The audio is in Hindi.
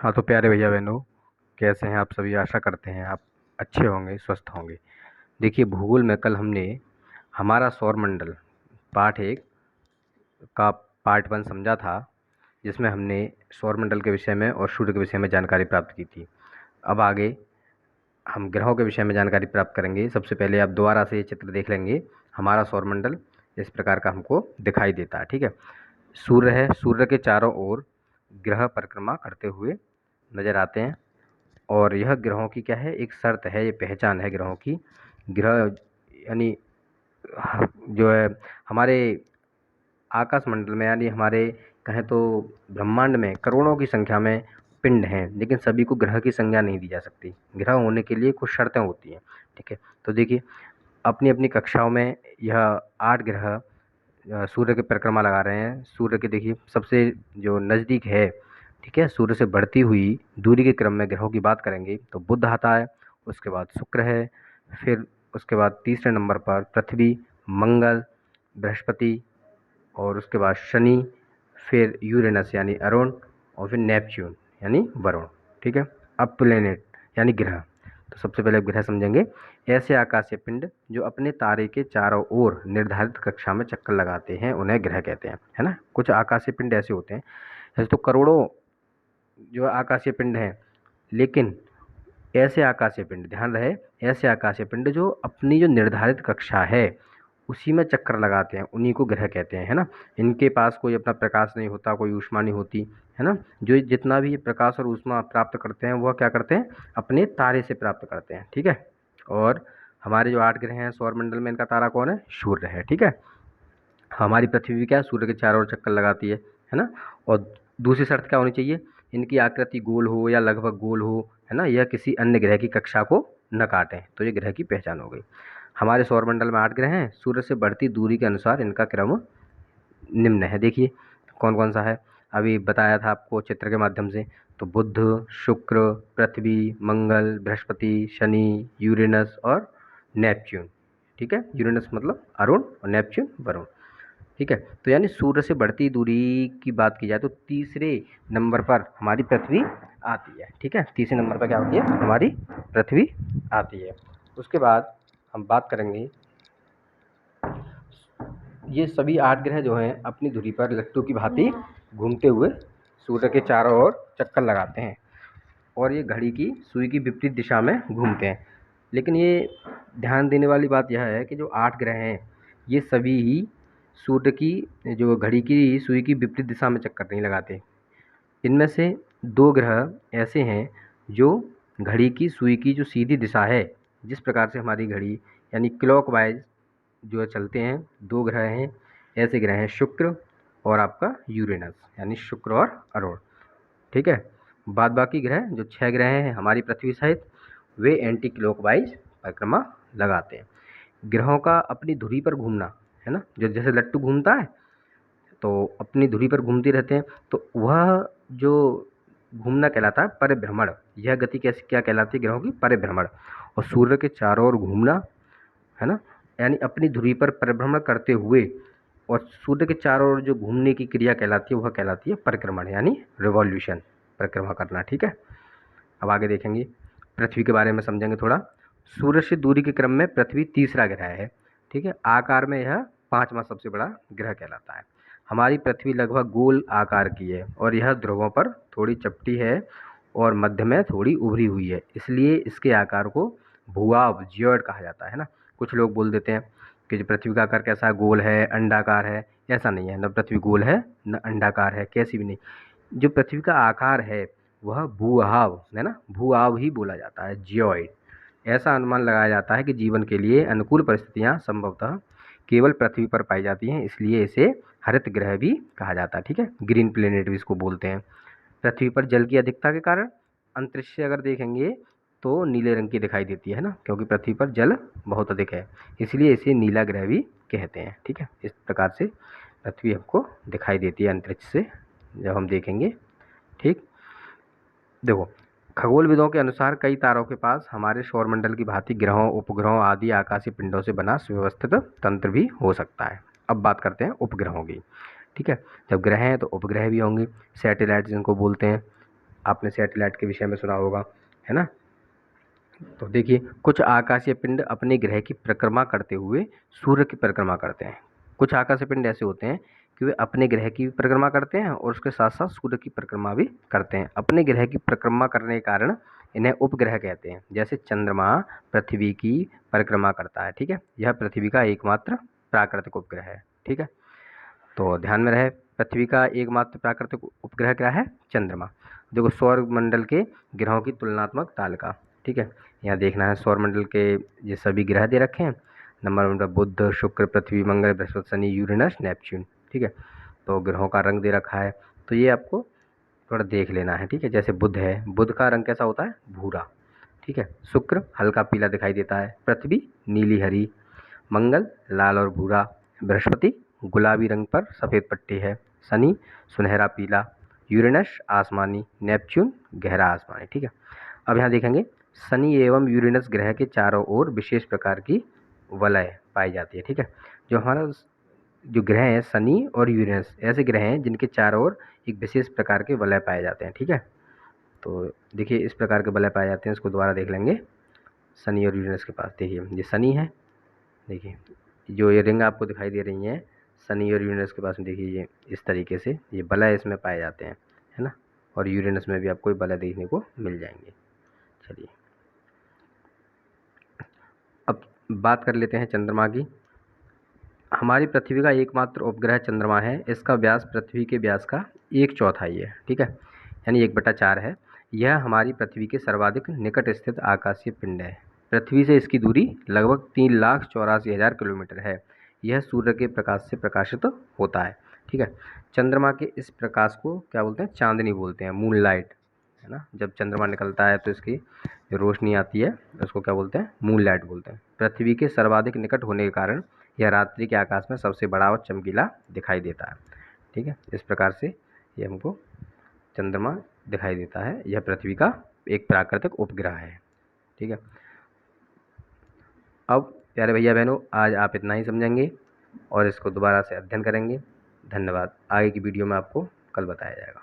हाँ तो प्यारे भैया बहनों, कैसे हैं आप सभी। आशा करते हैं आप अच्छे होंगे, स्वस्थ होंगे। देखिए, भूगोल में कल हमने हमारा सौरमंडल पार्ट एक का पार्ट वन समझा था, जिसमें हमने सौरमंडल के विषय में और सूर्य के विषय में जानकारी प्राप्त की थी। अब आगे हम ग्रहों के विषय में जानकारी प्राप्त करेंगे। सबसे पहले आप दोबारा से ये चित्र देख लेंगे। हमारा सौरमंडल इस प्रकार का हमको दिखाई देता है, ठीक है। सूर्य है, सूर्य के चारों ओर ग्रह परिक्रमा करते हुए नजर आते हैं। और यह ग्रहों की क्या है, एक शर्त है, ये पहचान है ग्रहों की। ग्रह यानी जो है हमारे आकाश मंडल में, यानी हमारे कहें तो ब्रह्मांड में करोड़ों की संख्या में पिंड हैं, लेकिन सभी को ग्रह की संज्ञा नहीं दी जा सकती। ग्रह होने के लिए कुछ शर्तें होती हैं, ठीक है। तो देखिए, अपनी अपनी कक्षाओं में यह 8 ग्रह सूर्य की परिक्रमा लगा रहे हैं। सूर्य के देखिए सबसे जो नज़दीक है, ठीक है, सूर्य से बढ़ती हुई दूरी के क्रम में ग्रहों की बात करेंगे तो बुध आता है, उसके बाद शुक्र है, फिर उसके बाद तीसरे नंबर पर पृथ्वी, मंगल, बृहस्पति, और उसके बाद शनि, फिर यूरेनस यानी अरुण, और फिर नेपच्यून यानी वरुण, ठीक है। अब प्लेनेट यानी ग्रह, तो सबसे पहले ग्रह समझेंगे। ऐसे आकाशीय पिंड जो अपने तारे के चारों ओर निर्धारित कक्षा में चक्कर लगाते हैं उन्हें ग्रह कहते हैं, है ना। कुछ आकाशीय पिंड ऐसे होते हैं, ऐसे तो करोड़ों जो आकाशीय पिंड हैं, लेकिन ऐसे आकाशीय पिंड, ध्यान रहे, ऐसे आकाशीय पिंड जो अपनी जो निर्धारित कक्षा है उसी में चक्कर लगाते हैं, उन्हीं को ग्रह कहते हैं, है ना। इनके पास कोई अपना प्रकाश नहीं होता, कोई ऊष्मा नहीं होती, है ना। जो जितना भी प्रकाश और ऊष्मा प्राप्त करते हैं वह क्या करते हैं, अपने तारे से प्राप्त करते हैं, ठीक है। और हमारे जो 8 ग्रह हैं सौरमंडल में, इनका तारा कौन है, सूर्य है, ठीक है। हमारी पृथ्वी भी क्या है, सूर्य के चारों ओर चक्कर लगाती है ना। और दूसरी शर्त क्या होनी चाहिए, इनकी आकृति गोल हो या लगभग गोल हो, है ना, यह किसी अन्य ग्रह की कक्षा को न काटें, तो ये ग्रह की पहचान हो गई। हमारे सौरमंडल में 8 ग्रह हैं। सूर्य से बढ़ती दूरी के अनुसार इनका क्रम निम्न है। देखिए कौन कौन सा है, अभी बताया था आपको चित्र के माध्यम से। तो बुध, शुक्र, पृथ्वी, मंगल, बृहस्पति, शनि, यूरेनस और नेपच्यून, ठीक है। यूरेनस मतलब अरुण और नेपच्यून वरुण, ठीक है। तो यानी सूर्य से बढ़ती दूरी की बात की जाए तो तीसरे नंबर पर हमारी पृथ्वी आती है, ठीक है। तीसरे नंबर पर क्या होती है, हमारी पृथ्वी आती है। उसके बाद हम बात करेंगे, ये सभी 8 ग्रह जो हैं अपनी धुरी पर लट्टू की भांति घूमते हुए सूर्य के चारों ओर चक्कर लगाते हैं, और ये घड़ी की सुई की विपरीत दिशा में घूमते हैं। लेकिन ये ध्यान देने वाली बात यह है कि जो 8 ग्रह हैं ये सभी ही सूर्य की जो घड़ी की सुई की विपरीत दिशा में चक्कर नहीं लगाते। इनमें से 2 ग्रह ऐसे हैं जो घड़ी की सुई की जो सीधी दिशा है, जिस प्रकार से हमारी घड़ी यानी क्लॉकवाइज जो चलते हैं, 2 ग्रह हैं। ऐसे ग्रह हैं शुक्र और आपका यूरेनस, यानी शुक्र और अरुण, ठीक है। बाद बाकी ग्रह जो 6 ग्रह हैं हमारी पृथ्वी सहित, वे एंटी क्लॉकवाइज परिक्रमा लगाते हैं। ग्रहों का अपनी धुरी पर घूमना, है ना, जो जैसे लट्टू घूमता है तो अपनी धुरी पर घूमते रहते हैं, तो वह जो घूमना कहलाता है परिभ्रमण। यह गति कैसी क्या कहलाती है, ग्रहों की परिभ्रमण। और सूर्य के चारों ओर घूमना, है ना, यानी अपनी धुरी पर परिभ्रमण करते हुए, और सूर्य के चारों ओर जो घूमने की क्रिया कहलाती है वह कहलाती है परिक्रमण, यानी रिवॉल्यूशन, परिक्रमा करना, ठीक है। अब आगे देखेंगे, पृथ्वी के बारे में समझेंगे थोड़ा। सूर्य से दूरी के क्रम में पृथ्वी तीसरा ग्रह है, ठीक है। आकार में यह 5वां सबसे बड़ा ग्रह कहलाता है। हमारी पृथ्वी लगभग गोल आकार की है, और यह ध्रुवों पर थोड़ी चपटी है और मध्य में थोड़ी उभरी हुई है, इसलिए इसके आकार को भूआभ, जियोइड कहा जाता है ना। कुछ लोग बोल देते हैं कि जो पृथ्वी का आकार कैसा है, गोल है, अंडाकार है। ऐसा नहीं है, न पृथ्वी गोल है न अंडाकार है, कैसी भी नहीं। जो पृथ्वी का आकार है वह भूआभ है ना, भूआभ ही बोला जाता है, जियोइड। ऐसा अनुमान लगाया जाता है कि जीवन के लिए अनुकूल परिस्थितियां संभवतः केवल पृथ्वी पर पाई जाती हैं, इसलिए इसे हरित ग्रह भी कहा जाता है, ठीक है। ग्रीन प्लेनेट भी इसको बोलते हैं। पृथ्वी पर जल की अधिकता के कारण अंतरिक्ष से अगर देखेंगे तो नीले रंग की दिखाई देती है ना, क्योंकि पृथ्वी पर जल बहुत अधिक है, इसलिए इसे नीला ग्रह भी कहते हैं, ठीक है। इस प्रकार से पृथ्वी हमको दिखाई देती है अंतरिक्ष से जब हम देखेंगे, ठीक। देखो, खगोलविदों के अनुसार कई तारों के पास हमारे सौरमंडल की भांति ग्रहों, उपग्रहों आदि आकाशीय पिंडों से बना सुव्यवस्थित तंत्र भी हो सकता है। अब बात करते हैं उपग्रहों की, ठीक है। जब ग्रह हैं तो उपग्रह भी होंगे, सैटेलाइट जिनको बोलते हैं, आपने सैटेलाइट के विषय में सुना होगा, है ना। तो देखिए, कुछ आकाशीय पिंड अपने ग्रह की परिक्रमा करते हुए सूर्य की परिक्रमा करते हैं। कुछ आकाशीय पिंड ऐसे होते हैं कि वे अपने ग्रह की भी परिक्रमा करते हैं और उसके साथ साथ सूर्य की परिक्रमा भी करते हैं। अपने ग्रह की परिक्रमा करने के कारण इन्हें उपग्रह कहते हैं। जैसे चंद्रमा पृथ्वी की परिक्रमा करता है, ठीक है। यह पृथ्वी का एकमात्र प्राकृतिक उपग्रह है, ठीक है। तो ध्यान में रहे, पृथ्वी का एकमात्र प्राकृतिक उपग्रह क्या है? चंद्रमा। देखो, सौर मंडल के ग्रहों की तुलनात्मक तालिका, ठीक है। यहाँ देखना है सौर मंडल के ये सभी ग्रह दे रखे हैं। नंबर 1 पर बुध, शुक्र, पृथ्वी, मंगल, बृहस्पति, शनि, यूरेनस, नेपच्यून, ठीक है। तो ग्रहों का रंग दे रखा है, तो ये आपको थोड़ा देख लेना है, ठीक है। जैसे बुध है, बुध का रंग कैसा होता है? भूरा, ठीक है। शुक्र हल्का पीला दिखाई देता है, पृथ्वी नीली हरी, मंगल लाल और भूरा, बृहस्पति गुलाबी रंग पर सफ़ेद पट्टी है, शनि सुनहरा पीला, यूरेनस आसमानी, नेपच्यून गहरा आसमानी, ठीक है। अब यहाँ देखेंगे, शनि एवं यूरेनस ग्रह के चारों ओर विशेष प्रकार की वलय पाई जाती है, ठीक है। जो हमारा जो ग्रह हैं शनि और यूरेनस ऐसे ग्रह हैं जिनके चारों ओर एक विशेष प्रकार के वलय पाए जाते हैं, ठीक है। तो देखिए, इस प्रकार के वलय पाए जाते हैं, इसको दोबारा देख लेंगे। शनि और यूरेनस के पास देखिए, ये शनि है, देखिए जो ये रिंग आपको दिखाई दे रही हैं शनि और यूरेनस के पास में, देखिए ये इस तरीके से ये वलय इसमें पाए जाते हैं, है ना। और यूरेनस में भी आपको ये वलय देखने को मिल जाएंगे। चलिए, अब बात कर लेते हैं चंद्रमा की। हमारी पृथ्वी का एकमात्र उपग्रह चंद्रमा है। इसका व्यास पृथ्वी के व्यास का 1/4 है, ठीक है, यानी 1/4 है। यह हमारी पृथ्वी के सर्वाधिक निकट स्थित आकाशीय पिंड है। पृथ्वी से इसकी दूरी लगभग 3,84,000 किलोमीटर है। यह सूर्य के प्रकाश से प्रकाशित होता है, ठीक है। चंद्रमा के इस प्रकाश को क्या बोलते हैं? चांदनी बोलते हैं, मूनलाइट, है ना। जब चंद्रमा निकलता है तो इसकी जो रोशनी आती है उसको क्या बोलते हैं? मूनलाइट बोलते हैं। पृथ्वी के सर्वाधिक निकट होने के कारण यह रात्रि के आकाश में सबसे बड़ा और चमकीला दिखाई देता है, ठीक है। इस प्रकार से ये हमको चंद्रमा दिखाई देता है। यह पृथ्वी का एक प्राकृतिक उपग्रह है, ठीक है। अब प्यारे भैया बहनों, आज आप इतना ही समझेंगे और इसको दोबारा से अध्ययन करेंगे। धन्यवाद। आगे की वीडियो में आपको कल बताया जाएगा।